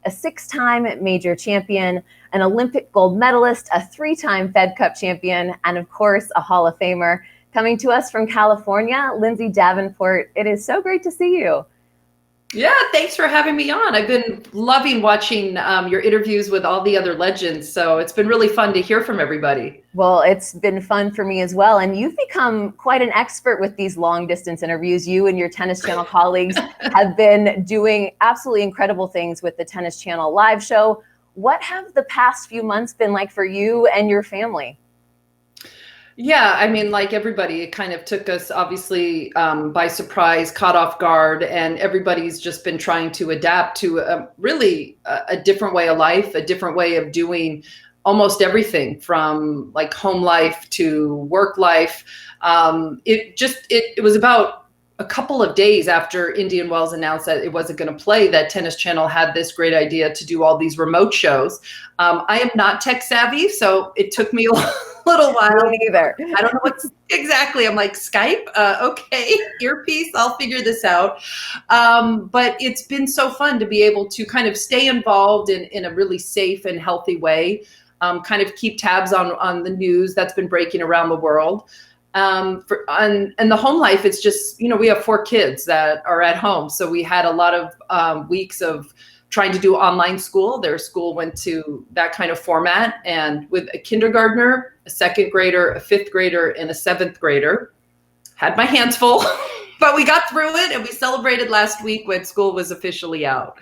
a 6-time major champion, an Olympic gold medalist, a 3-time Fed Cup champion, and of course, a Hall of Famer. Coming to us from California, Lindsay Davenport. It is so great to see you. Yeah, thanks for having me on. I've been loving watching your interviews with all the other legends, so it's been really fun to hear from everybody. Well, it's been fun for me as well, and you've become quite an expert with these long-distance interviews. You and your Tennis Channel colleagues have been doing absolutely incredible things with the Tennis Channel live show. What have the past few months been like for you and your family? Yeah, I mean, like everybody, it kind of took us obviously by surprise, caught off guard, and everybody's just been trying to adapt to a different way of life, a different way of doing almost everything from like home life to work life. It was about a couple of days after Indian Wells announced that it wasn't going to play that Tennis Channel had this great idea to do all these remote shows. I am not tech savvy, so it took me a little while. Me neither. I don't know what's exactly. I'm like, Skype? Okay, earpiece, I'll figure this out. But it's been so fun to be able to kind of stay involved in a really safe and healthy way, kind of keep tabs on the news that's been breaking around the world. And the home life, it's just, we have 4 kids that are at home. So we had a lot of weeks of trying to do online school. Their school went to that kind of format, and with a kindergartner, a 2nd grader, a 5th grader, and a 7th grader, had my hands full, but we got through it and we celebrated last week when school was officially out.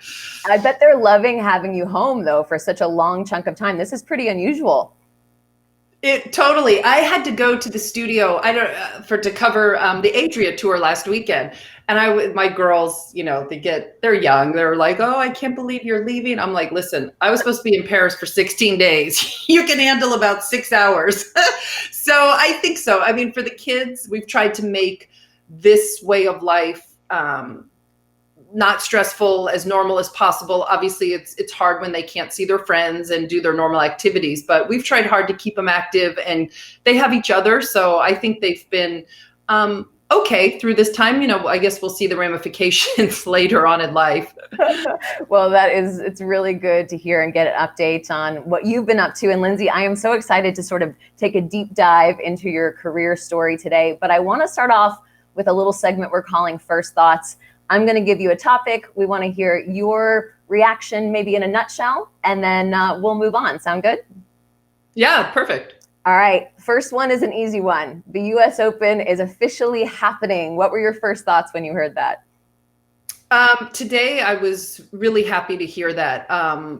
I bet they're loving having you home though for such a long chunk of time. This is pretty unusual. It totally. I had to go to the studio to cover the Adria tour last weekend, and my girls, they're young. They're like, "Oh, I can't believe you're leaving." I'm like, "Listen, I was supposed to be in Paris for 16 days. You can handle about 6 hours." So I think so. I mean, for the kids, we've tried to make this way of life not stressful, as normal as possible. Obviously, it's hard when they can't see their friends and do their normal activities, but we've tried hard to keep them active, and they have each other. So I think they've been okay through this time. I guess we'll see the ramifications later on in life. Well, it's really good to hear and get an update on what you've been up to. And Lindsay, I am so excited to sort of take a deep dive into your career story today, but I want to start off with a little segment we're calling First Thoughts. I'm going to give you a topic. We want to hear your reaction, maybe in a nutshell, and then we'll move on. Sound good? Yeah, perfect. All right. First one is an easy one. The US Open is officially happening. What were your first thoughts when you heard that? Today, I was really happy to hear that.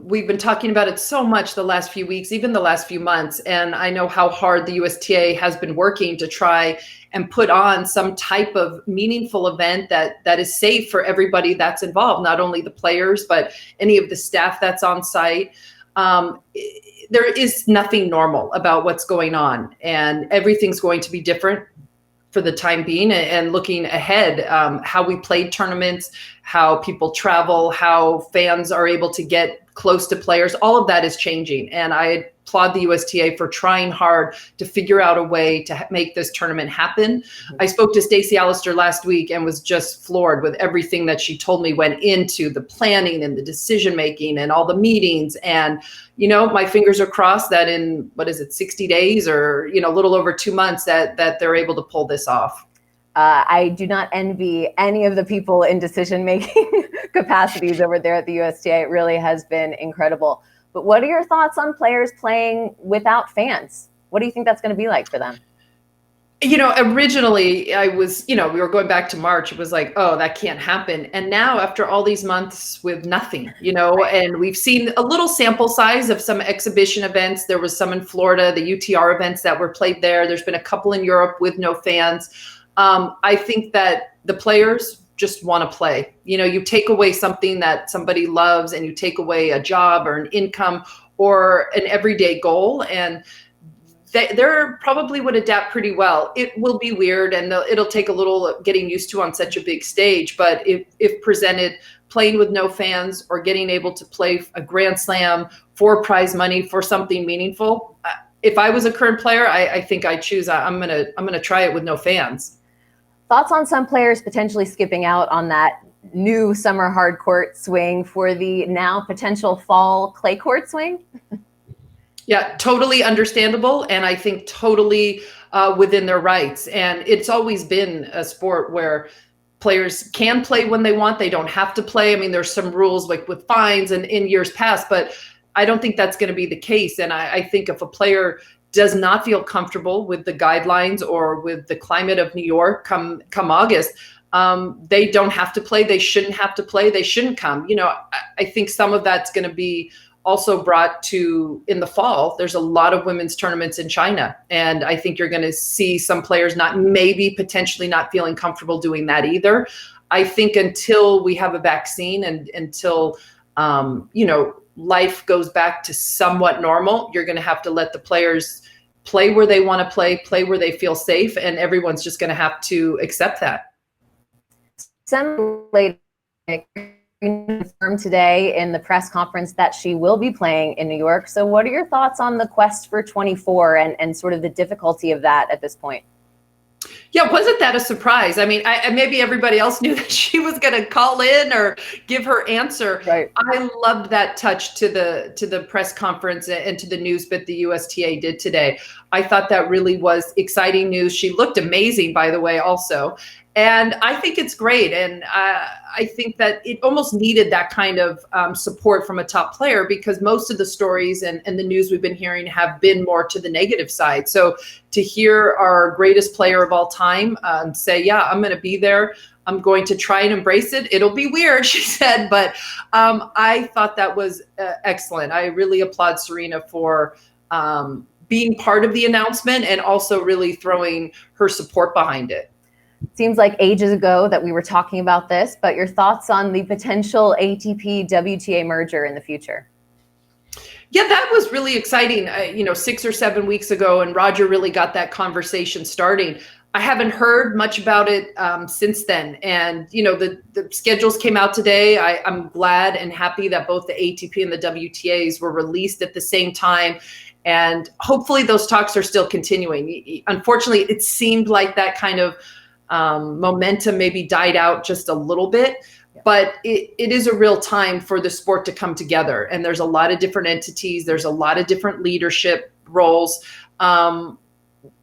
We've been talking about it so much the last few weeks, even the last few months. And I know how hard the USTA has been working to try and put on some type of meaningful event that is safe for everybody that's involved, not only the players, but any of the staff that's on site. There is nothing normal about what's going on, and everything's going to be different for the time being. And looking ahead, how we play tournaments, how people travel, how fans are able to get close to players, all of that is changing. And I applaud the USTA for trying hard to figure out a way to make this tournament happen. I spoke to Stacey Alister last week and was just floored with everything that she told me went into the planning and the decision making and all the meetings. And my fingers are crossed that in 60 days or a little over 2 months that they're able to pull this off. I do not envy any of the people in decision-making capacities over there at the USTA. It really has been incredible. But what are your thoughts on players playing without fans? What do you think that's going to be like for them? Originally I was, we were going back to March. It was like, oh, that can't happen. And now after all these months with nothing, and we've seen a little sample size of some exhibition events. There was some in Florida, the UTR events that were played there. There's been a couple in Europe with no fans. I think that the players just want to play. You take away something that somebody loves, and you take away a job or an income or an everyday goal, and they're probably would adapt pretty well. It will be weird, and it'll take a little getting used to on such a big stage. But if presented, playing with no fans or getting able to play a Grand Slam for prize money for something meaningful, if I was a current player, I think I'd choose. I'm gonna try it with no fans. Thoughts on some players potentially skipping out on that new summer hard court swing for the now potential fall clay court swing? Yeah, totally understandable. And I think totally within their rights. And it's always been a sport where players can play when they want. They don't have to play. I mean, there's some rules like with fines and in years past, but I don't think that's going to be the case. And I think if a player does not feel comfortable with the guidelines or with the climate of New York come August, they don't have to play. They shouldn't have to play. They shouldn't come. You know, I think some of that's going to be also brought to in the fall. There's a lot of women's tournaments in China. And I think you're going to see some players potentially not feeling comfortable doing that either. I think until we have a vaccine and until, life goes back to somewhat normal, you're going to have to let the players play where they want to play where they feel safe. And everyone's just going to have to accept that. Some lady confirmed today in the press conference that she will be playing in New York. So what are your thoughts on the quest for 24 and sort of the difficulty of that at this point? Yeah, wasn't that a surprise? I mean, maybe everybody else knew that she was going to call in or give her answer. Right. I loved that touch to the press conference and to the news that the USTA did today. I thought that really was exciting news. She looked amazing, by the way, also. And I think it's great. And I think that it almost needed that kind of support from a top player, because most of the stories and the news we've been hearing have been more to the negative side. So to hear our greatest player of all time say, yeah, I'm going to be there. I'm going to try and embrace it. It'll be weird, she said, but I thought that was excellent. I really applaud Serena for being part of the announcement and also really throwing her support behind it. Seems like ages ago that we were talking about this, but your thoughts on the potential ATP-WTA merger in the future? Yeah, that was really exciting, 6 or 7 weeks ago, and Roger really got that conversation starting. I haven't heard much about it since then. And, the schedules came out today. I'm glad and happy that both the ATP and the WTAs were released at the same time. And hopefully those talks are still continuing. Unfortunately, it seemed like that kind of momentum maybe died out just a little bit, but it is a real time for the sport to come together. And there's a lot of different entities. There's a lot of different leadership roles.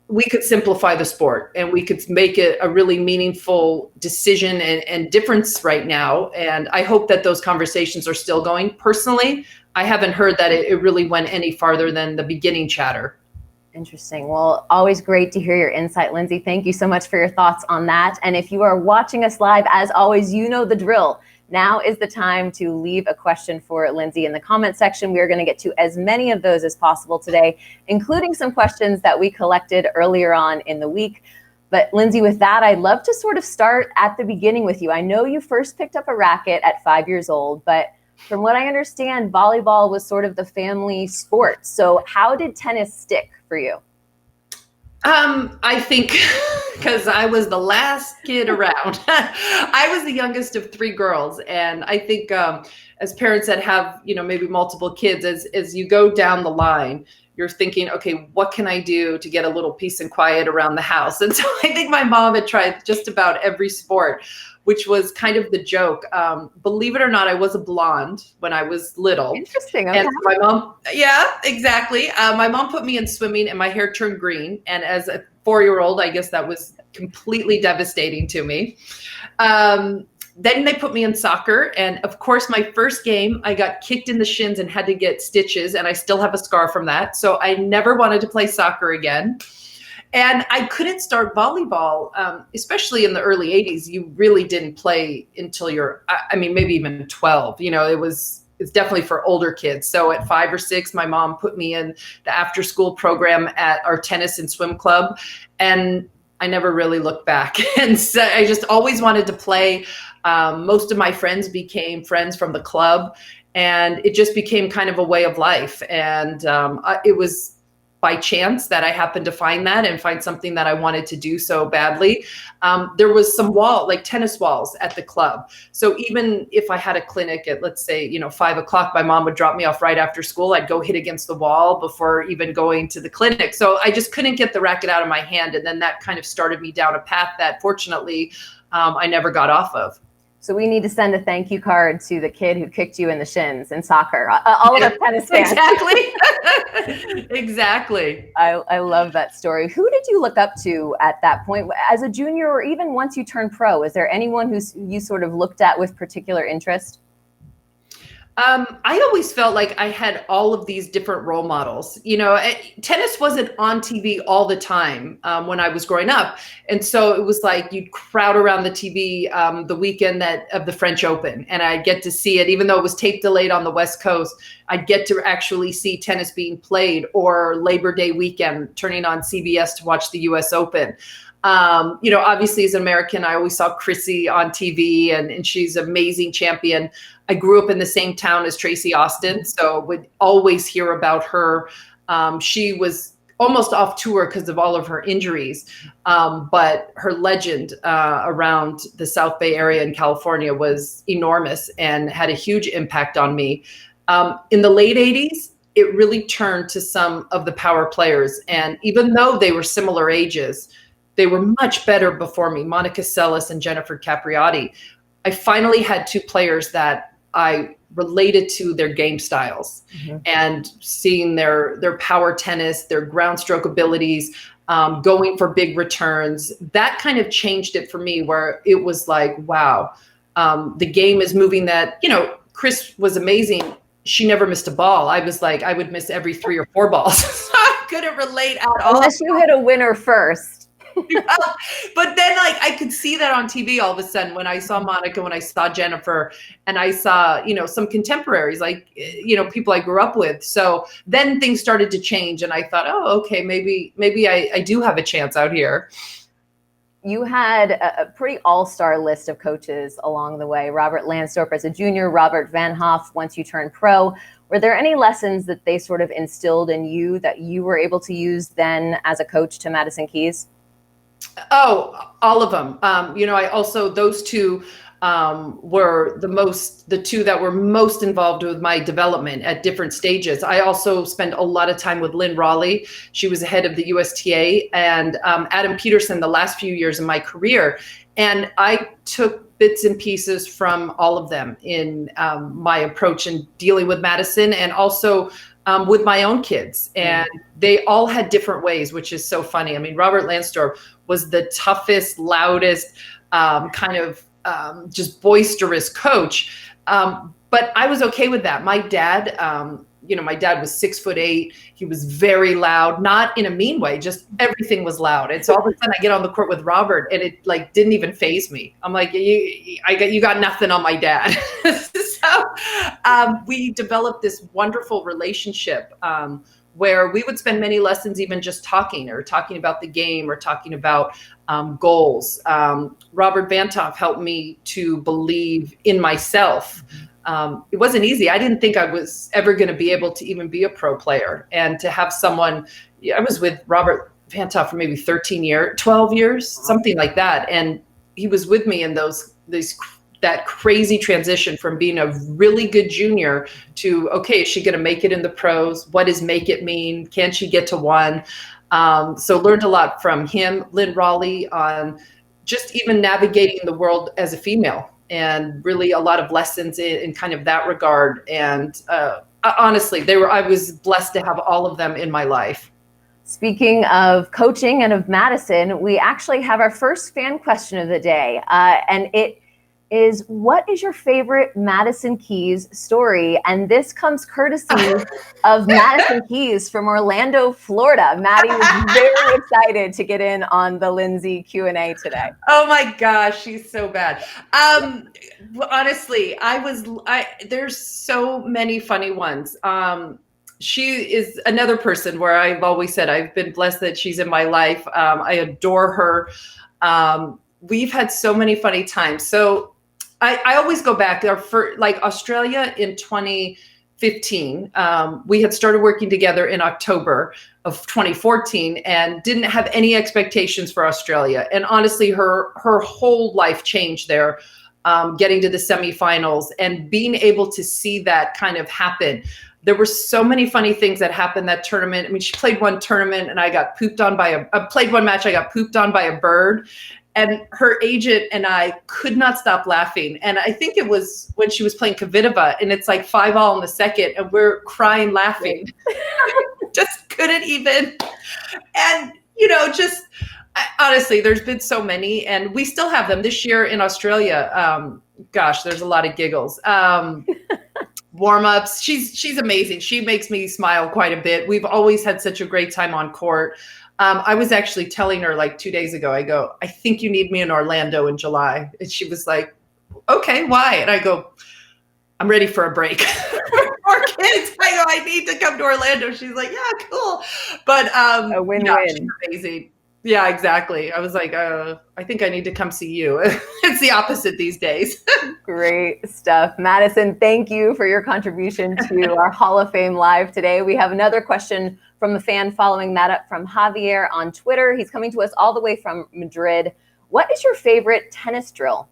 We could simplify the sport and we could make it a really meaningful decision and difference right now. And I hope that those conversations are still going. Personally, I haven't heard that it really went any farther than the beginning chatter. Interesting. Well, always great to hear your insight, Lindsay. Thank you so much for your thoughts on that. And if you are watching us live, as always, you know the drill. Now is the time to leave a question for Lindsay in the comment section. We are going to get to as many of those as possible today, including some questions that we collected earlier on in the week. But Lindsay, with that, I'd love to sort of start at the beginning with you. I know you first picked up a racket at 5 years old, but from what I understand, volleyball was sort of the family sport. So how did tennis stick for you? I think because I was the last kid around. I was the youngest of 3 girls. And I think as parents that have, maybe multiple kids, as you go down the line, you're thinking, okay, what can I do to get a little peace and quiet around the house? And so I think my mom had tried just about every sport, which was kind of the joke. Believe it or not, I was a blonde when I was little. Interesting. Okay. And my mom, yeah, exactly. My mom put me in swimming and my hair turned green. And as a 4-year-old, I guess that was completely devastating to me. Then they put me in soccer. And of course, my first game, I got kicked in the shins and had to get stitches. And I still have a scar from that. So I never wanted to play soccer again. And I couldn't start volleyball, especially in the early 80s. You really didn't play until maybe even 12. It's definitely for older kids. So at 5 or 6, my mom put me in the after school program at our tennis and swim club. And I never really looked back. And so I just always wanted to play. Most of my friends became friends from the club. And it just became kind of a way of life. And it was by chance that I happened to find that and find something that I wanted to do so badly. There was some tennis walls at the club. So even if I had a clinic at, let's say, 5 o'clock, my mom would drop me off right after school. I'd go hit against the wall before even going to the clinic. So I just couldn't get the racket out of my hand. And then that kind of started me down a path that fortunately I never got off of. So we need to send a thank you card to the kid who kicked you in the shins in soccer. All of us tennis fans. Exactly. Exactly. I love that story. Who did you look up to at that point as a junior, or even once you turned pro? Is there anyone who you sort of looked at with particular interest? I always felt like I had all of these different role models. Tennis wasn't on TV all the time when I was growing up. And so it was like you'd crowd around the TV the weekend of the French Open. And I'd get to see it, even though it was tape delayed on the West Coast, I'd get to actually see tennis being played, or Labor Day weekend, turning on CBS to watch the US Open. Obviously as an American, I always saw Chrissy on TV, and she's an amazing champion. I grew up in the same town as Tracy Austin, so would always hear about her. She was almost off tour because of all of her injuries, but her legend around the South Bay area in California was enormous and had a huge impact on me. In the late 80s, it really turned to some of the power players, and even though they were similar ages, they were much better before me, Monica Seles and Jennifer Capriati. I finally had two players that I related to their game styles, and seeing their power tennis, their ground stroke abilities, going for big returns. That kind of changed it for me, where it was like, wow, the game is moving that, Chris was amazing. She never missed a ball. I was like, I would miss every 3 or 4 balls. So I couldn't relate at all. Unless you hit a winner first. But then I could see that on TV all of a sudden when I saw Monica, when I saw Jennifer, and I saw, some contemporaries, people I grew up with. So then things started to change, and I thought, oh, okay, maybe I do have a chance out here. You had a pretty all-star list of coaches along the way. Robert Lansdorp as a junior, Robert Van Hoff once you turned pro. Were there any lessons that they sort of instilled in you that you were able to use then as a coach to Madison Keys? Oh, all of them. I also, those two were the two that were most involved with my development at different stages. I also spent a lot of time with Lynn Raleigh. She was the head of the USTA, and Adam Peterson the last few years of my career. And I took bits and pieces from all of them in my approach in dealing with Madison, and also with my own kids. And they all had different ways, which is so funny. I mean, Robert Lansdorp was the toughest, loudest, just boisterous coach. But I was okay with that. My dad, my dad was 6'8". He was very loud, not in a mean way, just everything was loud. And so all of a sudden I get on the court with Robert, and it didn't even faze me. I'm like, you got nothing on my dad. So we developed this wonderful relationship where we would spend many lessons even just talking about the game, or talking about goals. Robert Vantoff helped me to believe in myself. It wasn't easy. I didn't think I was ever going to be able to even be a pro player, and to have someone, I was with Robert Vantoff for maybe 12 years, something like that. And he was with me in that crazy transition from being a really good junior to, okay, is she going to make it in the pros? What does make it mean? Can she get to one? So learned a lot from him, Lynn Raleigh, on just even navigating the world as a female, and really a lot of lessons in kind of that regard. And honestly, I was blessed to have all of them in my life. Speaking of coaching and of Madison, we actually have our first fan question of the day. And it is, what is your favorite Madison Keys story? And this comes courtesy of Madison Keys from Orlando, Florida. Maddie was very excited to get in on the Lindsay Q&A today. Oh my gosh, she's so bad. Honestly, there's so many funny ones. She is another person where I've always said I've been blessed that she's in my life. I adore her. We've had so many funny times. So I always go back there for Australia in 2015. We had started working together in October of 2014 and didn't have any expectations for Australia. And honestly, her whole life changed there, getting to the semifinals and being able to see that kind of happen. There were so many funny things that happened that tournament. I mean, she played one tournament and I got pooped on by played one match, I got pooped on by a bird. And her agent and I could not stop laughing. And I think it was when she was playing Kvitova, and it's like 5-all in the second, and we're crying laughing. Just couldn't even. And, just honestly, there's been so many, and we still have them this year in Australia. Gosh, there's a lot of giggles. Warm-ups. She's amazing. She makes me smile quite a bit. We've always had such a great time on court. I was actually telling her like 2 days ago, I go, I think you need me in Orlando in July. And she was like, okay, why? And I go, I'm ready for a break. For kids. I go, I need to come to Orlando. She's like, yeah, cool. But a win-win. Yeah, she's amazing. Yeah, exactly. I was like, I think I need to come see you. It's the opposite these days. Great stuff. Madison, thank you for your contribution to our Hall of Fame Live today. We have another question from a fan following that up from Javier on Twitter. He's coming to us all the way from Madrid. What is your favorite tennis drill?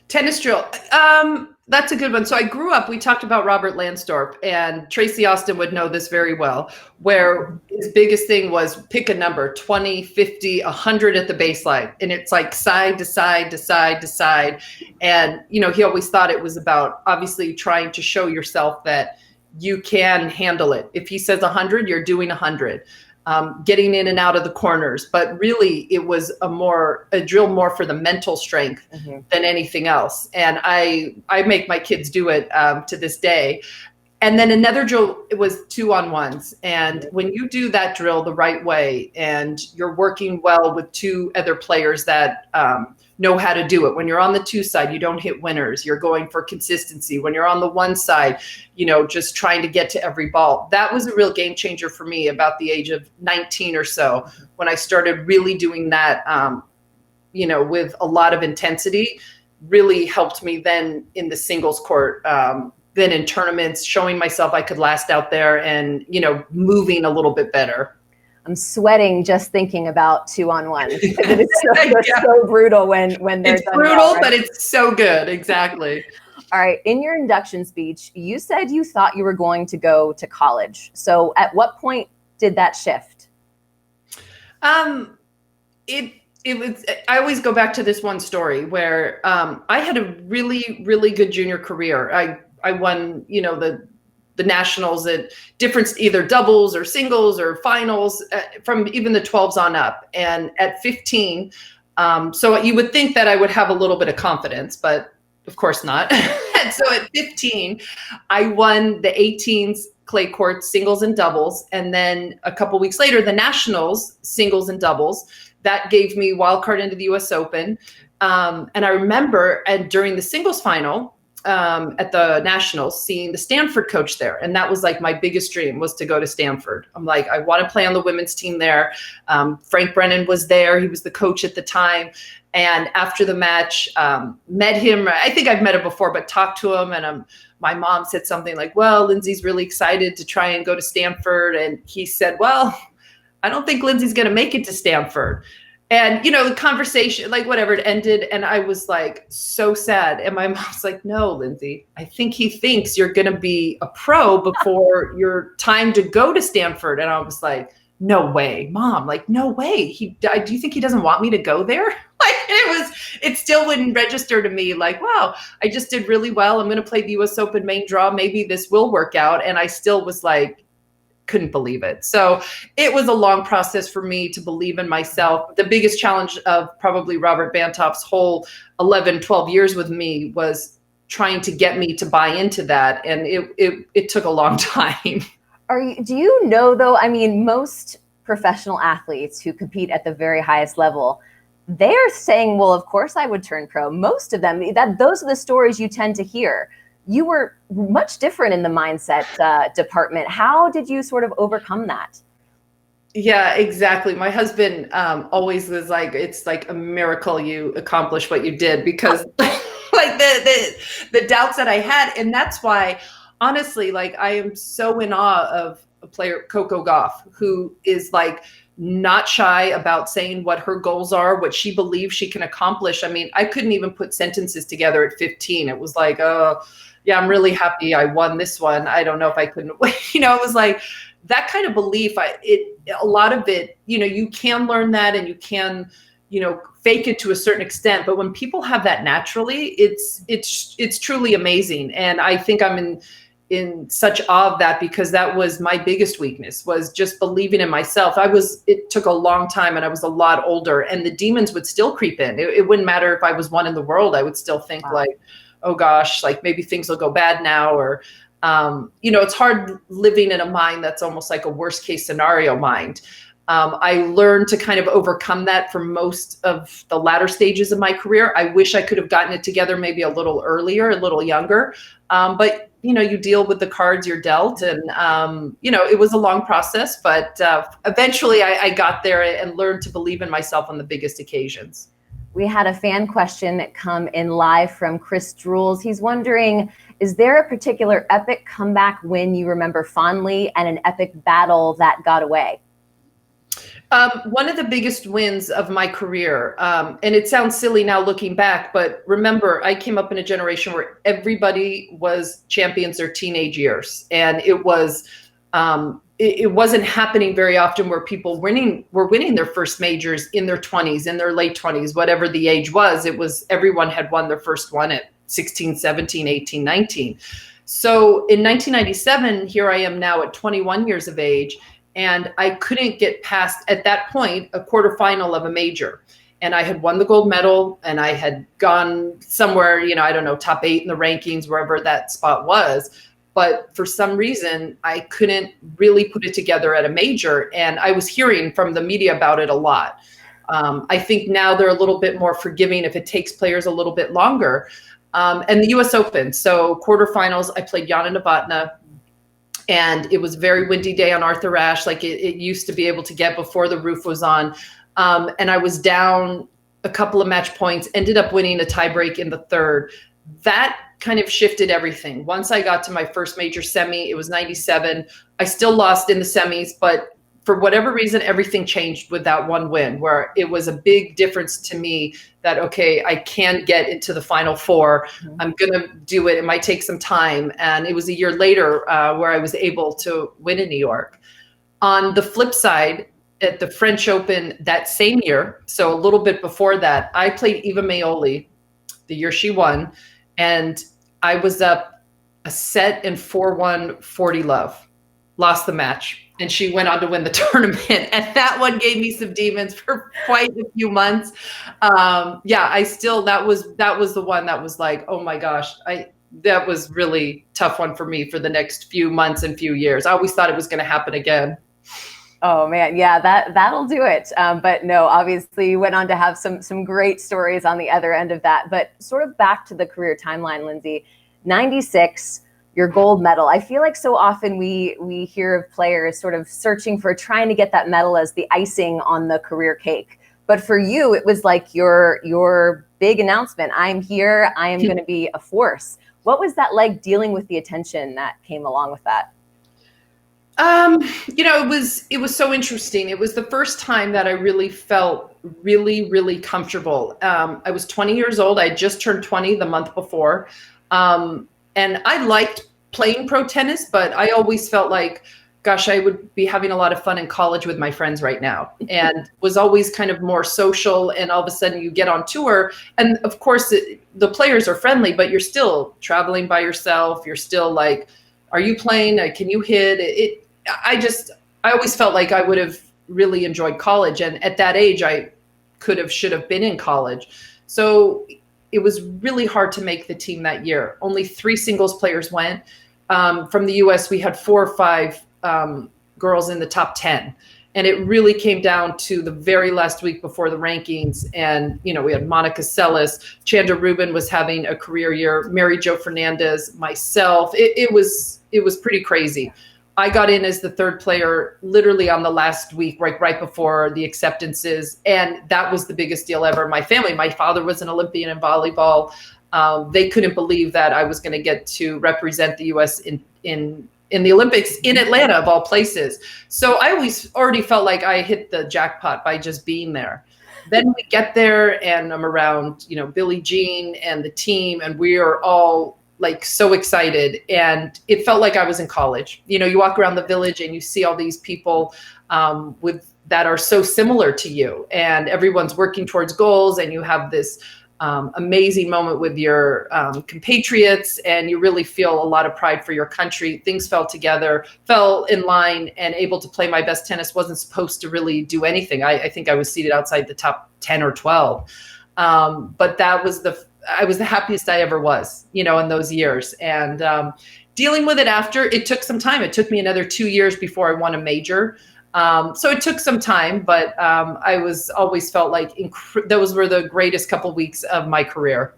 Tennis drill. That's a good one. So I grew up, we talked about Robert Lansdorp, and Tracy Austin would know this very well, where his biggest thing was pick a number, 20, 50, 100 at the baseline. And it's like side to side to side to side. And, he always thought it was about obviously trying to show yourself that you can handle it. If he says 100, you're doing 100. Getting in and out of the corners, but really it was a drill more for the mental strength than anything else. And I make my kids do it to this day. And then another drill, it was 2-on-1s. And when you do that drill the right way, and you're working well with two other players that know how to do it. When you're on the 2 side, you don't hit winners. You're going for consistency. When you're on the 1 side, just trying to get to every ball. That was a real game changer for me about the age of 19 or so, when I started really doing that, with a lot of intensity. Really helped me then in the singles court, then in tournaments, showing myself I could last out there and, moving a little bit better. I'm sweating just thinking about 2-on-1. It's so brutal when they're it's done brutal, well, right? But it's so good. Exactly. All right. In your induction speech, you said you thought you were going to go to college. So at what point did that shift? It was, I always go back to this one story where I had a really, really good junior career. I won, the nationals at different, either doubles or singles or finals from even the 12s on up. And at 15, so you would think that I would have a little bit of confidence, but of course not. And so at 15, I won the 18s clay court singles and doubles. And then a couple weeks later, the nationals singles and doubles. That gave me wild card into the US Open. And I remember during the singles final, at the nationals, seeing the Stanford coach there. And that was like my biggest dream, was to go to Stanford. I'm like, I want to play on the women's team there. Frank Brennan was there. He was the coach at the time. And after the match, met him. I think I've met him before, but talked to him. And my mom said something like, well, Lindsay's really excited to try and go to Stanford. And he said, well, I don't think Lindsay's going to make it to Stanford. And, the conversation, like whatever, it ended. And I was like, so sad. And my mom's like, no, Lindsay, I think he thinks you're going to be a pro before your time to go to Stanford. And I was like, no way, Mom, like, no way. Do you think he doesn't want me to go there? Like, it still wouldn't register to me like, wow, I just did really well. I'm going to play the US Open main draw. Maybe this will work out. And I still was like, couldn't believe it. So it was a long process for me to believe in myself. The biggest challenge of probably Robert Bantoff's whole 11, 12 years with me was trying to get me to buy into that. And it took a long time. Do you know, though, I mean, most professional athletes who compete at the very highest level, they're saying, well, of course I would turn pro. Most of them, those are the stories you tend to hear. You were much different in the mindset department. How did you sort of overcome that? Yeah, exactly. My husband always was like, it's like a miracle you accomplished what you did, because like the doubts that I had. And that's why, honestly, like, I am so in awe of a player, Coco Gauff, who is like not shy about saying what her goals are, what she believes she can accomplish. I mean, I couldn't even put sentences together at 15. It was like, oh, yeah, I'm really happy I won this one. I don't know if I couldn't win. It was like that kind of belief. A lot of it, you can learn that, and you can, fake it to a certain extent. But when people have that naturally, it's truly amazing. And I think I'm in such awe of that, because that was my biggest weakness, was just believing in myself. It took a long time, and I was a lot older, and the demons would still creep in. It wouldn't matter if I was one in the world. I would still think like, oh gosh, like maybe things will go bad now. Or, it's hard living in a mind that's almost like a worst case scenario mind. I learned to kind of overcome that for most of the latter stages of my career. I wish I could have gotten it together maybe a little earlier, a little younger. But you deal with the cards you're dealt, and it was a long process, but eventually I got there and learned to believe in myself on the biggest occasions. We had a fan question come in live from Chris Drools. He's wondering, is there a particular epic comeback win you remember fondly, and an epic battle that got away? One of the biggest wins of my career, and it sounds silly now looking back, but remember, I came up in a generation where everybody was champions their teenage years, and it wasn't happening very often where people were winning their first majors in their 20s, in their late 20s, whatever the age was. It was everyone had won their first one at 16, 17, 18, 19. So in 1997, here I am now at 21 years of age. And I couldn't get past, at that point, a quarterfinal of a major. And I had won the gold medal, and I had gone somewhere, I don't know, top 8 in the rankings, wherever that spot was. But for some reason, I couldn't really put it together at a major. And I was hearing from the media about it a lot. I think now they're a little bit more forgiving if it takes players a little bit longer. And the US Open, so quarterfinals, I played Yana Novotná. And it was a very windy day on Arthur Ashe, like it used to be able to get before the roof was on. And I was down a couple of match points, ended up winning a tiebreak in the third. That kind of shifted everything. Once I got to my first major semi, it was 97. I still lost in the semis, but for whatever reason, everything changed with that one win, where it was a big difference to me that, okay, I can get into the final four. Mm-hmm. I'm going to do it. It might take some time. And it was a year later where I was able to win in New York. On the flip side, at the French Open that same year, so a little bit before that, I played Eva Maioli the year she won. And I was up a set in 4-1, 40-love, lost the match. And she went on to win the tournament. And that one gave me some demons for quite a few months. That was the one that was like, oh my gosh, that was really tough one for me for the next few months and few years. I always thought it was going to happen again. Oh man, yeah, that'll do it. But no, obviously you went on to have some great stories on the other end of that. But sort of back to the career timeline, Lindsay, 96, your gold medal. I feel like so often we hear of players sort of searching for trying to get that medal as the icing on the career cake. But for you, it was like your big announcement. I'm here. I am going to be a force. What was that like, dealing with the attention that came along with that? It was so interesting. It was the first time that I really felt really, really comfortable. I was 20 years old. I had just turned 20 the month before. And I liked playing pro tennis, but I always felt like, gosh, I would be having a lot of fun in college with my friends right now, and was always kind of more social. And all of a sudden you get on tour, and of course the players are friendly, but you're still traveling by yourself. You're still like, are you playing? Can you hit it? I always felt like I would have really enjoyed college. And at that age, I should have been in college. So it was really hard to make the team that year. Only 3 singles players went. From the US, we had 4 or 5 girls in the top 10. And it really came down to the very last week before the rankings. And, we had Monica Seles, Chandra Rubin was having a career year, Mary Jo Fernandez, myself. It was pretty crazy. I got in as the 3rd player literally on the last week, right before the acceptances. And that was the biggest deal ever. My family, my father was an Olympian in volleyball. They couldn't believe that I was going to get to represent the US in the Olympics in Atlanta, of all places. So I always already felt like I hit the jackpot by just being there. Then we get there and I'm around, Billie Jean and the team, and we are all like so excited, and it felt like I was in college. You know, you walk around the village and you see all these people with that are so similar to you, and everyone's working towards goals, and you have this amazing moment with your compatriots, and you really feel a lot of pride for your country. Things fell together, fell in line, and able to play my best tennis. Wasn't supposed to really do anything. I think I was seated outside the top 10 or 12. But I was the happiest I ever was, you know, in those years. And dealing with it after, it took some time. It took me another 2 years before I won a major. So it took some time, but I was always felt like those were the greatest couple weeks of my career.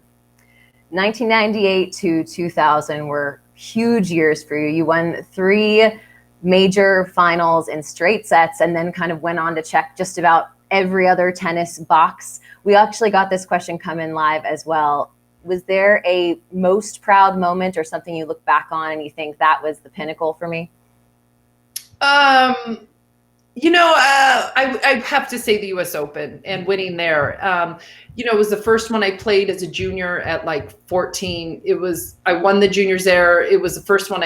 1998 to 2000 were huge years for you. You won 3 major finals in straight sets, and then kind of went on to check just about every other tennis box. We actually got this question come in live as well. Was there a most proud moment or something you look back on and you think that was the pinnacle for me? You know, I have to say the U.S. Open and winning there. You know, it was the first one I played as a junior at like 14. I won the juniors there. It was the first one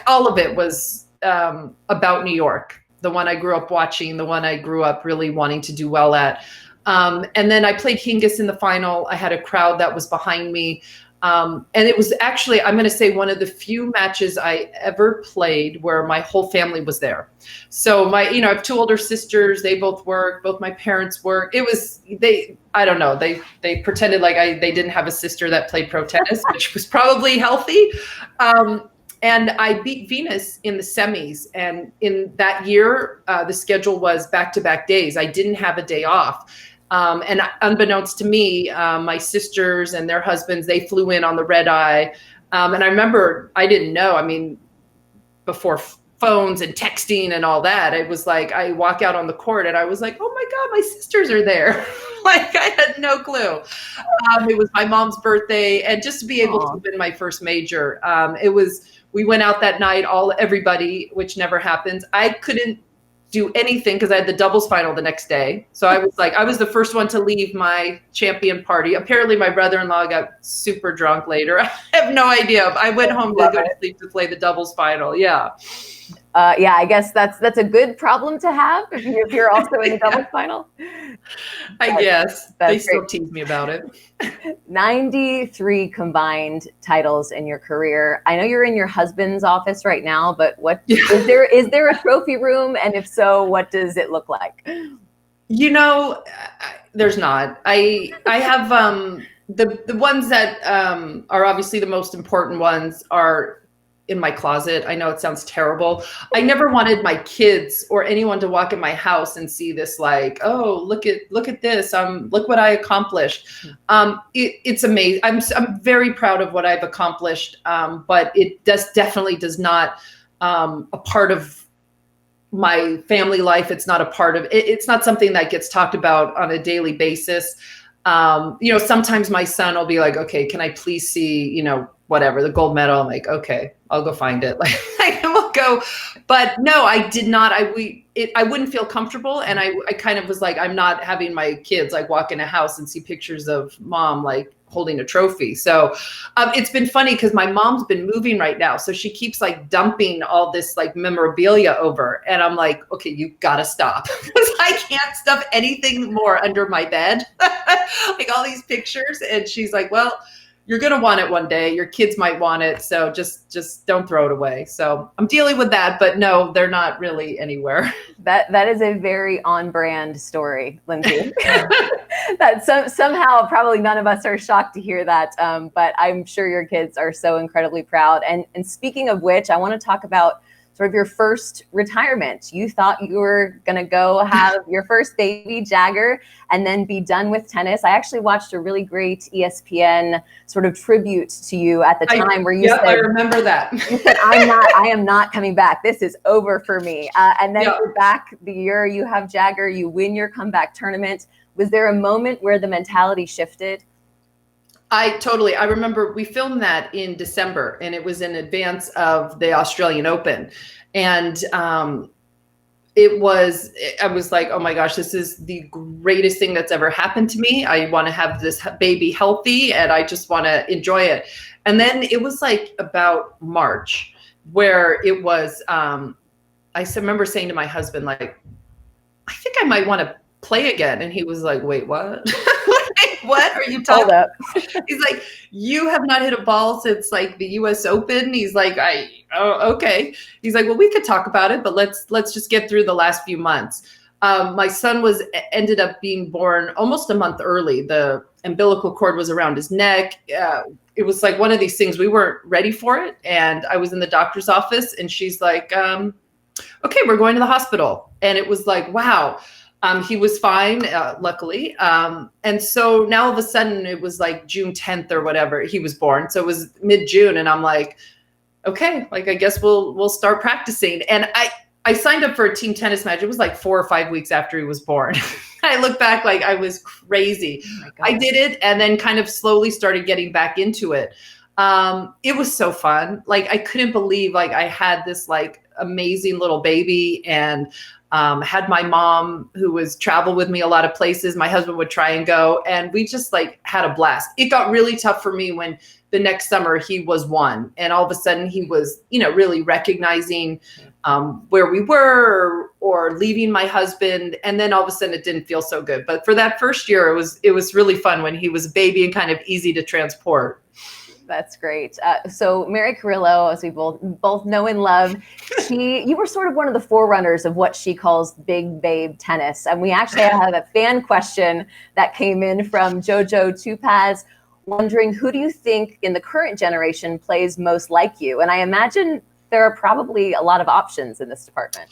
all of it was about New York, the one I grew up watching, the one I grew up really wanting to do well at. And then I played Hingis in the final. I had a crowd that was behind me. And it was actually, I'm going to say, one of the few matches I ever played where my whole family was there. So I have 2 older sisters. They both work. Both my parents work. I don't know. They pretended like they didn't have a sister that played pro tennis, which was probably healthy. And I beat Venus in the semis. And in that year, the schedule was back-to-back days. I didn't have a day off. And unbeknownst to me, my sisters and their husbands, they flew in on the red eye. And I remember, I didn't know, I mean, before phones and texting and all that, it was like, I walk out on the court and I was like, oh my God, my sisters are there. Like, I had no clue. It was my mom's birthday, and just to be able to win my first major, we went out that night, everybody, which never happens. I couldn't do anything because I had the doubles final the next day. So I was the first one to leave my champion party. Apparently my brother-in-law got super drunk later. I have no idea. I went home to go to sleep to play the doubles final. Yeah. Yeah, I guess that's a good problem to have if you're also in the doubles final. I guess. They still tease me about it. 93 combined titles in your career. I know you're in your husband's office right now, but is there a trophy room? And if so, what does it look like? You know, there's not. I have the ones that are obviously the most important ones are in my closet. I know it sounds terrible. I never wanted my kids or anyone to walk in my house and see this like, oh, look at this. Look what I accomplished. It's amazing. I'm very proud of what I've accomplished. But it definitely does not a part of my family life. It's not a part of it. It's not something that gets talked about on a daily basis. Sometimes my son will be like, okay, can I please see, whatever, the gold medal? I'm like, okay, I'll go find it. Like, we'll go. But no, I did not. I wouldn't feel comfortable. And I kind of was like, I'm not having my kids like walk in a house and see pictures of mom, like holding a trophy. So it's been funny because my mom's been moving right now. So she keeps like dumping all this like memorabilia over. And I'm like, okay, you gotta stop, because I can't stuff anything more under my bed. Like all these pictures. And she's like, well, you're going to want it one day. Your kids might want it. So just don't throw it away. So I'm dealing with that, but no, they're not really anywhere. That is a very on brand story, Lindsay. That somehow probably none of us are shocked to hear that. But I'm sure your kids are so incredibly proud. And speaking of which, I want to talk about sort of your first retirement. You thought you were going to go have your first baby, Jagger, and then be done with tennis. I actually watched a really great ESPN sort of tribute to you at the time where you said, I remember that. You said, I am not coming back. This is over for me. And then you're back the year you have Jagger, you win your comeback tournament. Was there a moment where the mentality shifted? I remember we filmed that in December, and it was in advance of the Australian Open. And I was like, oh my gosh, this is the greatest thing that's ever happened to me. I want to have this baby healthy and I just want to enjoy it. And then it was like about March where it was, I remember saying to my husband, like, I think I might want to play again. And he was like, wait, what? What are you talking about? He's like, you have not hit a ball since like the US Open. He's like, oh, okay. He's like, well, we could talk about it, but let's just get through the last few months. My son ended up being born almost a month early. The umbilical cord was around his neck. It was like one of these things, we weren't ready for it. And I was in the doctor's office and she's like, okay, we're going to the hospital. And it was like, wow. He was fine, luckily. And so now all of a sudden it was like June 10th or whatever he was born. So it was mid-June and I'm like, okay, like, I guess we'll start practicing. And I signed up for a team tennis match. It was like 4 or 5 weeks after he was born. I look back like I was crazy. Oh, I did it and then kind of slowly started getting back into it. It was so fun. Like, I couldn't believe like I had this like amazing little baby and had my mom who was travel with me a lot of places. My husband would try and go and we just like had a blast. It got really tough for me when the next summer he was 1 and all of a sudden he was, really recognizing where we were or leaving my husband. And then all of a sudden it didn't feel so good. But for that first year, it was really fun when he was a baby and kind of easy to transport. That's great. So Mary Carrillo, as we both know and love, you were sort of one of the forerunners of what she calls big babe tennis. And we actually have a fan question that came in from Jojo Tupaz, wondering, who do you think in the current generation plays most like you? And I imagine there are probably a lot of options in this department.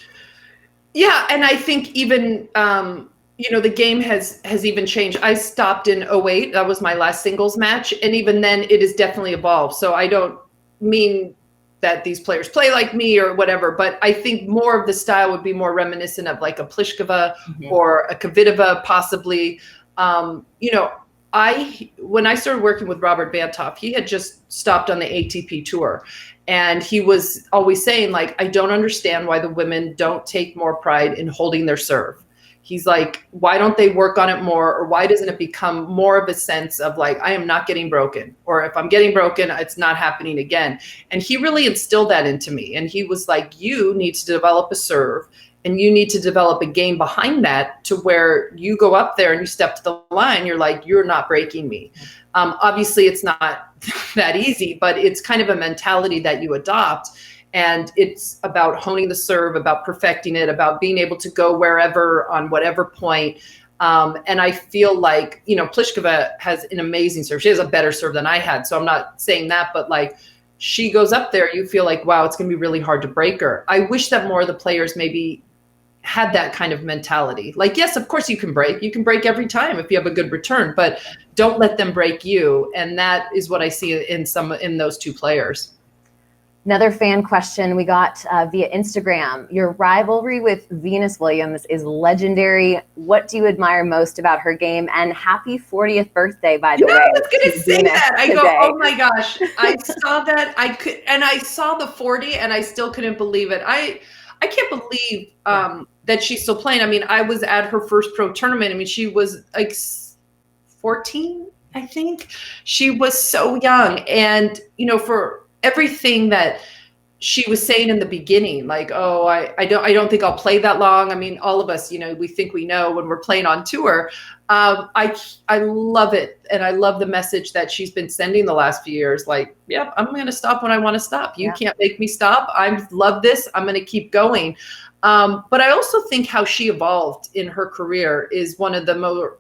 Yeah, and I think even the game has even changed. I stopped in 2008. That was my last singles match. And even then it has definitely evolved. So I don't mean that these players play like me or whatever, but I think more of the style would be more reminiscent of like a Pliskova or a Kvitova possibly. When I started working with Robert Vantoff, he had just stopped on the ATP tour. And he was always saying, like, I don't understand why the women don't take more pride in holding their serve. He's like, why don't they work on it more? Or why doesn't it become more of a sense of like, I am not getting broken, or if I'm getting broken, it's not happening again. And he really instilled that into me. And he was like, you need to develop a serve and you need to develop a game behind that to where you go up there and you step to the line. You're like, you're not breaking me. Obviously it's not that easy, but it's kind of a mentality that you adopt. And it's about honing the serve, about perfecting it, about being able to go wherever on whatever point. And I feel like, Pliskova has an amazing serve. She has a better serve than I had. So I'm not saying that, but like she goes up there, you feel like, wow, it's going to be really hard to break her. I wish that more of the players maybe had that kind of mentality. Like, yes, of course you can break every time if you have a good return, but don't let them break you. And that is what I see in those two players. Another fan question we got via Instagram. Your rivalry with Venus Williams is legendary. What do you admire most about her game? And happy 40th birthday, by the way. I was going to say that. I go, oh my gosh. I saw that. I saw the 40 and I still couldn't believe it. I can't believe that she's still playing. I mean, I was at her first pro tournament. I mean, she was like 14, I think. She was so young. And, for everything that she was saying in the beginning, like, oh, I don't think I'll play that long. I mean, all of us, we think we know when we're playing on tour. I love it. And I love the message that she's been sending the last few years. Like, yep, I'm going to stop when I want to stop. You can't make me stop. I love this. I'm going to keep going. But I also think how she evolved in her career is one of the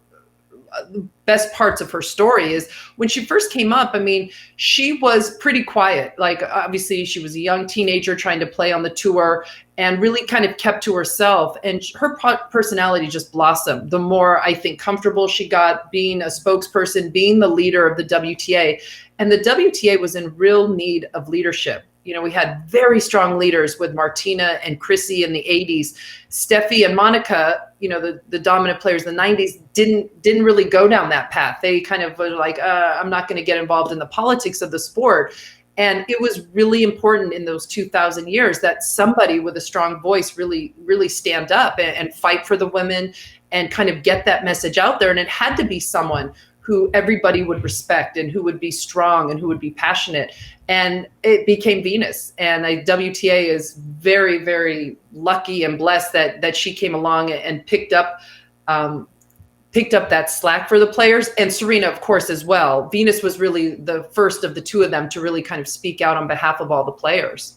best parts of her story. Is when she first came up, I mean, she was pretty quiet. Like, obviously she was a young teenager trying to play on the tour and really kind of kept to herself. And her personality just blossomed the more, I think, comfortable she got being a spokesperson, being the leader of the WTA. And the WTA was in real need of leadership. We had very strong leaders with Martina and Chrissy in the 80s. Steffi and Monica, the dominant players in the 90s didn't really go down that path. They kind of were like, I'm not going to get involved in the politics of the sport. And it was really important in those 2000 years that somebody with a strong voice really, really stand up and fight for the women and kind of get that message out there. And it had to be someone who everybody would respect and who would be strong and who would be passionate. And it became Venus. And WTA is very, very lucky and blessed that she came along and picked up that slack for the players, and Serena, of course, as well. Venus was really the first of the two of them to really kind of speak out on behalf of all the players.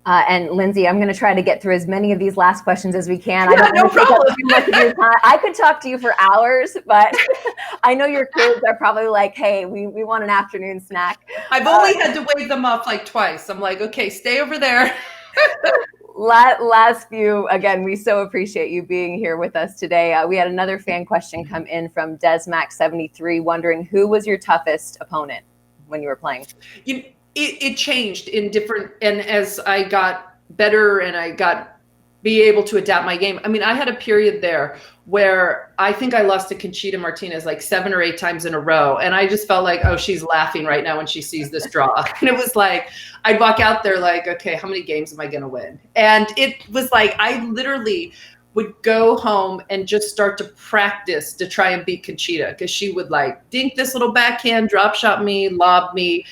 And Lindsay, I'm going to try to get through as many of these last questions as we can. Yeah, no problem. Too much of your time. I could talk to you for hours, but I know your kids are probably like, hey, we want an afternoon snack. I've only had to wave them off like twice. I'm like, okay, stay over there. Last few, again, we so appreciate you being here with us today. We had another fan question come in from Desmac73 wondering who was your toughest opponent when you were playing? It changed in different, and as I got better and I be able to adapt my game. I mean, I had a period there where I think I lost to Conchita Martinez like 7 or 8 times in a row. And I just felt like, oh, she's laughing right now when she sees this draw. And it was like, I'd walk out there like, okay, how many games am I going to win? And it was like, I literally would go home and just start to practice to try and beat Conchita, because she would like dink this little backhand, drop shot me, lob me,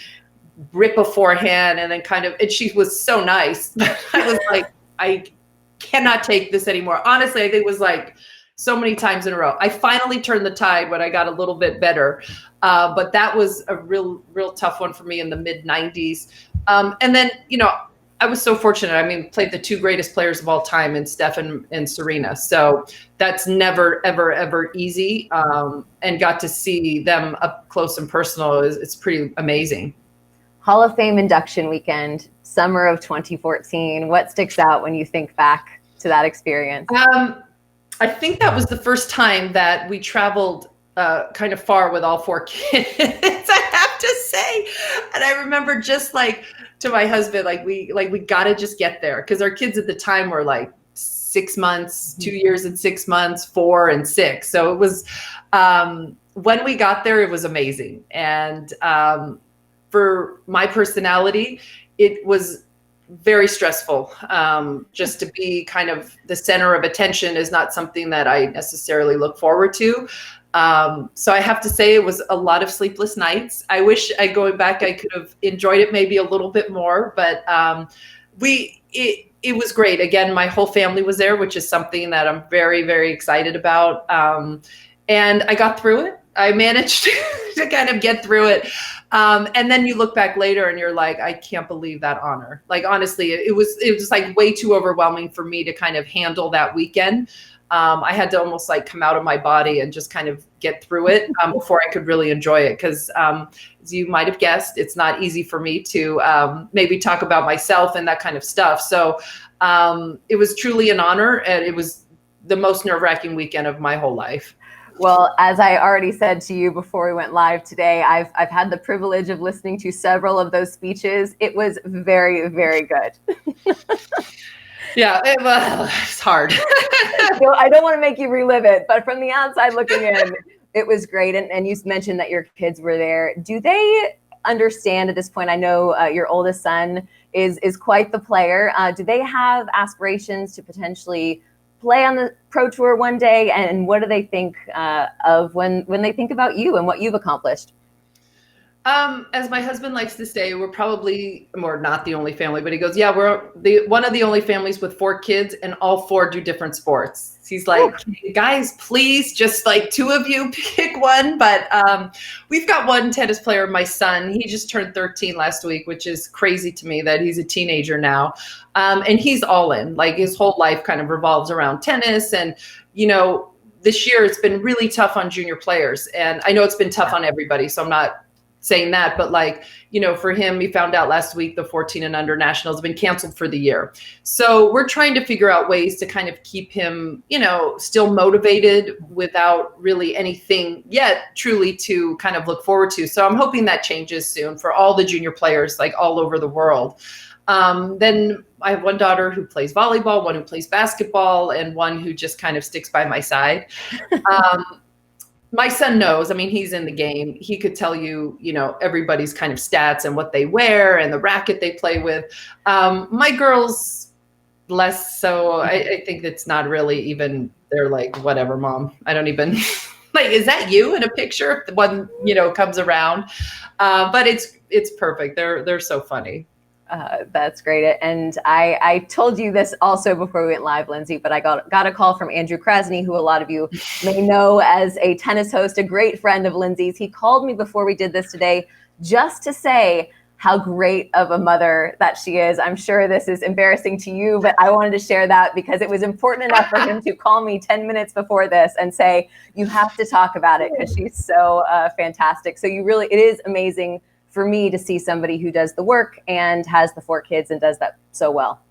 rip a forehand, and then kind of, and she was so nice. I was like, I cannot take this anymore. Honestly, I think it was like so many times in a row. I finally turned the tide when I got a little bit better. But that was a real tough one for me in the mid 90s. And then, I was so fortunate. I mean, played the 2 greatest players of all time in Steph and Serena. So that's never, ever, ever easy. And got to see them up close and personal. It's pretty amazing. Hall of Fame induction weekend, summer of 2014. What sticks out when you think back to that experience? I think that was the first time that we traveled kind of far with all 4 kids, I have to say. And I remember just like to my husband, we got to just get there, because our kids at the time were like 6 months, 2 years and 6 months, 4 and 6. So it was, when we got there, it was amazing. And for my personality, it was very stressful. Just to be kind of the center of attention is not something that I necessarily look forward to. So I have to say it was a lot of sleepless nights. I wish going back, I could have enjoyed it maybe a little bit more, but it was great. Again, my whole family was there, which is something that I'm very, very excited about. And I got through it. I managed to kind of get through it. And then you look back later and you're like, I can't believe that honor. Like, honestly, it was like way too overwhelming for me to kind of handle that weekend. I had to almost like come out of my body and just kind of get through it before I could really enjoy it. Because as you might have guessed, it's not easy for me to maybe talk about myself and that kind of stuff. So it was truly an honor, and it was the most nerve-wracking weekend of my whole life. Well, as I already said to you before we went live today, I've had the privilege of listening to several of those speeches. It was very, very good. Yeah, it's hard. I don't want to make you relive it, but from the outside looking in, it was great. And you mentioned that your kids were there. Do they understand at this point? I know your oldest son is quite the player. Do they have aspirations to potentially play on the Pro Tour one day? And what do they think of when they think about you and what you've accomplished? As my husband likes to say, we're not the only family, but he goes, yeah, we're one of the only families with 4 kids, and all 4 do different sports. He's like, guys, please, just like 2 of you pick one. But we've got one tennis player, my son. He just turned 13 last week, which is crazy to me that he's a teenager now. And he's all in. Like, his whole life kind of revolves around tennis. And, this year it's been really tough on junior players. And I know it's been tough on everybody, so I'm not saying that, but for him, he found out last week the 14 and under nationals have been canceled for the year. So we're trying to figure out ways to kind of keep him, still motivated without really anything yet truly to kind of look forward to. So I'm hoping that changes soon for all the junior players, like all over the world. Then I have one daughter who plays volleyball, one who plays basketball, and one who just kind of sticks by my side. My son knows. I mean, he's in the game. He could tell you, everybody's kind of stats and what they wear and the racket they play with. My girls, less so. I think it's not really even, they're like, whatever, mom. I don't even, like, is that you in a picture? The one, comes around. But it's perfect. They're so funny. That's great. And I told you this also before we went live, Lindsay, but I got a call from Andrew Krasny, who a lot of you may know as a tennis host, a great friend of Lindsay's. He called me before we did this today just to say how great of a mother that she is. I'm sure this is embarrassing to you, but I wanted to share that because it was important enough for him to call me 10 minutes before this and say, you have to talk about it because she's so fantastic. So it is amazing for me to see somebody who does the work and has the 4 kids and does that so well.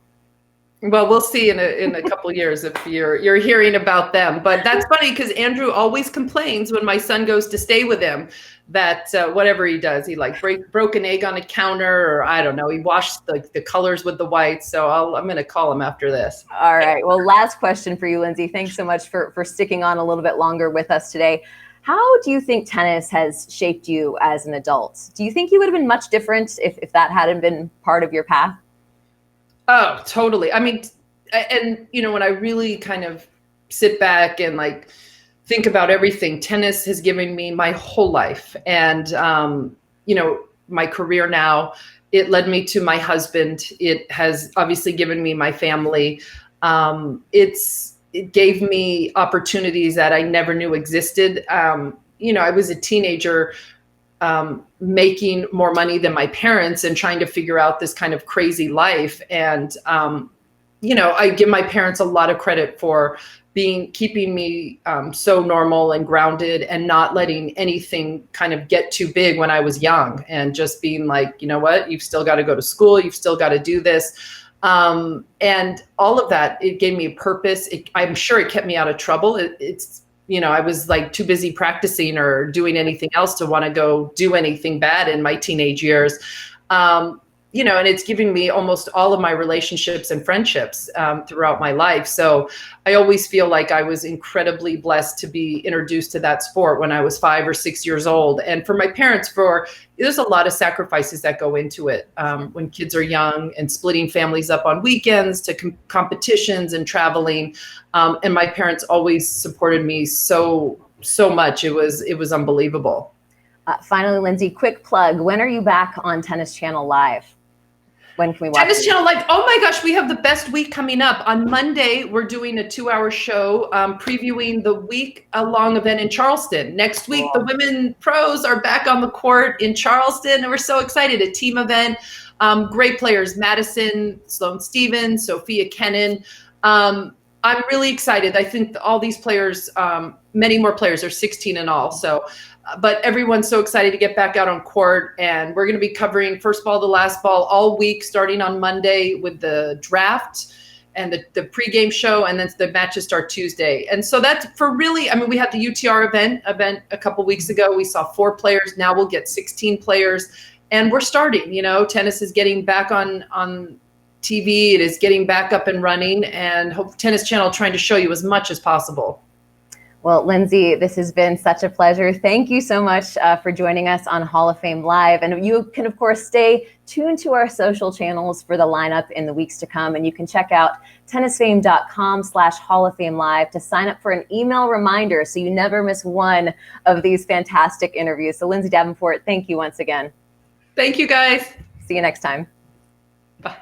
Well, we'll see in a couple of years if you're hearing about them. But that's funny because Andrew always complains when my son goes to stay with him that whatever he does, he like broke an egg on a counter, or I don't know, he washed the colors with the whites. So I'm going to call him after this. All right. Well, last question for you, Lindsay. Thanks so much for sticking on a little bit longer with us today. How do you think tennis has shaped you as an adult? Do you think you would have been much different if that hadn't been part of your path? Oh, totally. I mean, and when I really kind of sit back and like think about everything, tennis has given me my whole life. And, my career now, it led me to my husband. It has obviously given me my family. It gave me opportunities that I never knew existed. I was a teenager making more money than my parents and trying to figure out this kind of crazy life. And, I give my parents a lot of credit for keeping me so normal and grounded and not letting anything kind of get too big when I was young, and just being like, you know what, you've still got to go to school. You've still got to do this. And all of that, it gave me a purpose. I'm sure it kept me out of trouble. I was like too busy practicing or doing anything else to want to go do anything bad in my teenage years. And it's giving me almost all of my relationships and friendships throughout my life. So I always feel like I was incredibly blessed to be introduced to that sport when I was 5 or 6 years old. And for my parents, there's a lot of sacrifices that go into it when kids are young, and splitting families up on weekends to competitions and traveling. And my parents always supported me so much. It was unbelievable. Finally, Lindsay, quick plug. When are you back on Tennis Channel Live? When can we watch Tennis Channel Live? Oh my gosh, we have the best week coming up. On Monday, we're doing a 2-hour show previewing the week-long event in Charleston. Next week, the women pros are back on the court in Charleston, and we're so excited. A team event. Great players, Madison, Sloane Stevens, Sophia Kennan. I'm really excited. I think all these players, many more players, are 16 in all. So, but everyone's so excited to get back out on court, and we're going to be covering first ball to last ball all week, starting on Monday with the draft and the pregame show, and then the matches start Tuesday. And so that's we had the UTR event a couple weeks ago. We saw 4 players. Now we'll get 16 players, and we're starting. Tennis is getting back on TV. It is getting back up and running, and hope Tennis Channel trying to show you as much as possible. Well, Lindsay, this has been such a pleasure. Thank you so much for joining us on Hall of Fame Live. And you can, of course, stay tuned to our social channels for the lineup in the weeks to come. And you can check out tennisfame.com/Hall of Fame Live to sign up for an email reminder so you never miss one of these fantastic interviews. So Lindsay Davenport, thank you once again. Thank you, guys. See you next time. Bye.